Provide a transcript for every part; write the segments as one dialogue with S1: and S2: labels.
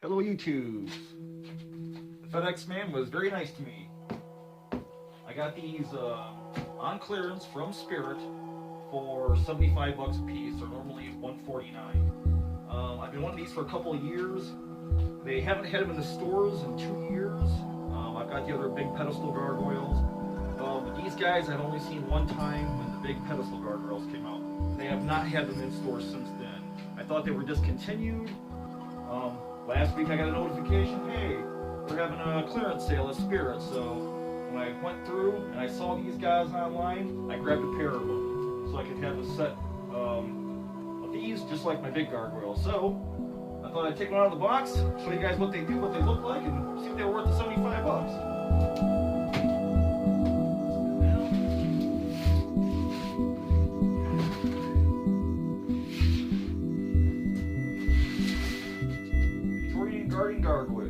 S1: Hello YouTube. The FedEx man was very nice to me. I got these on clearance from Spirit for 75 bucks a piece. They're normally $149. I've been wanting these for a couple of years. They haven't had them in the stores in 2 years. I've got the other big pedestal gargoyles. But these guys I've only seen one time when the big pedestal gargoyles came out. They have not had them in stores since then. I thought they were discontinued. Last week I got a notification, hey, we're having a clearance sale at Spirit. So when I went through and I saw these guys online, I grabbed a pair of them so I could have a set of these just like my big gargoyles. So I thought I'd take one out of the box, show you guys what they do, what they look like, and see if they were worth the 75 bucks. Gargoyle.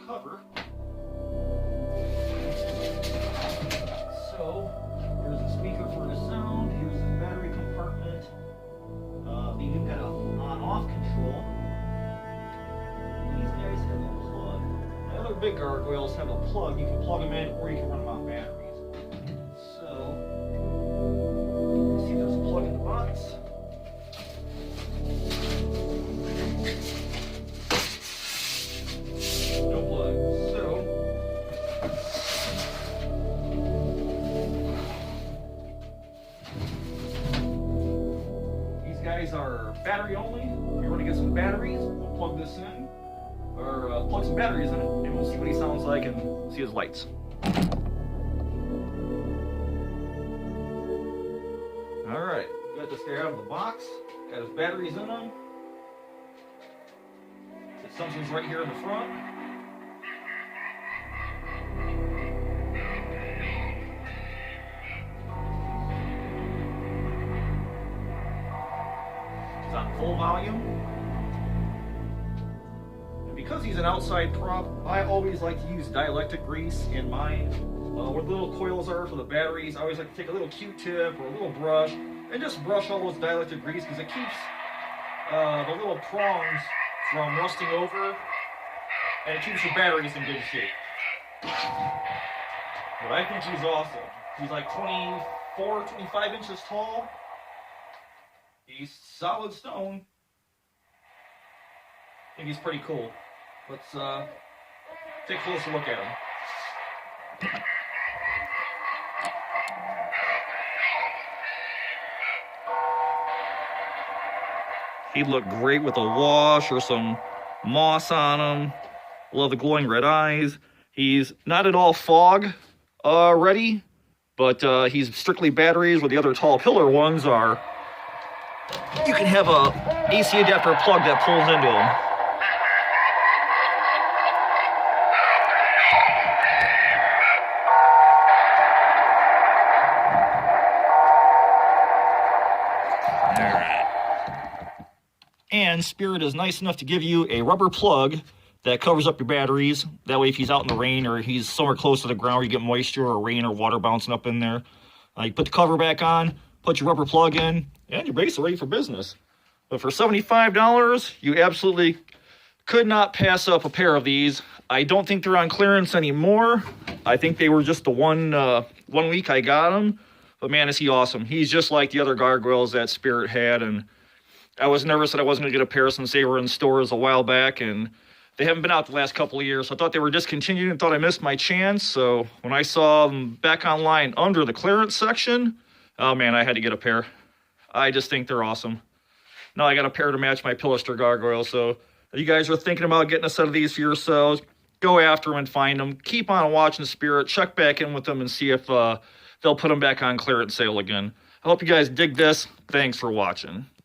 S1: Cover. So here's the speaker for the sound. Here's the battery compartment. Then you've got a on-off control. These guys have a plug. The other big gargoyles have a plug. You can plug them in, or you can run them on batteries. So see, there's a plug in the box. Guys are battery only. If you want to get some batteries, we'll plug this in, or plug some batteries in it, and we'll see what he sounds like and see his lights. Alright, got this guy out of the box, got his batteries in him. His Samsung's right here in the front. On full volume, and because he's an outside prop, I always like to use dielectric grease in mine. Where the little coils are for the batteries, I always like to take a little Q-tip or a little brush and just brush all those dielectric grease because it keeps the little prongs from rusting over, and it keeps your batteries in good shape. But I think he's awesome. He's like 24, 25 inches tall. He's solid stone. I think he's pretty cool. Let's take a closer look at him. He'd look great with a wash or some moss on him. Love the glowing red eyes. He's not at all fog ready, but he's strictly batteries, where the other tall pillar ones are. You can have a AC adapter plug that pulls into them. Alright. And Spirit is nice enough to give you a rubber plug that covers up your batteries. That way if he's out in the rain or he's somewhere close to the ground where you get moisture or rain or water bouncing up in there, you put the cover back on, put your rubber plug in, and you're basically ready for business. But for $75, you absolutely could not pass up a pair of these. I don't think they're on clearance anymore. I think they were just the one week I got them. But man, is he awesome. He's just like the other gargoyles that Spirit had, and I was nervous that I wasn't going to get a pair since they were in stores a while back, and they haven't been out the last couple of years. So I thought they were discontinued and thought I missed my chance. So when I saw them back online under the clearance section, oh man, I had to get a pair. I just think they're awesome. Now I got a pair to match my Pilaster gargoyle. So if you guys are thinking about getting a set of these for yourselves, go after them and find them. Keep on watching Spirit. Check back in with them and see if they'll put them back on clearance sale again. I hope you guys dig this. Thanks for watching.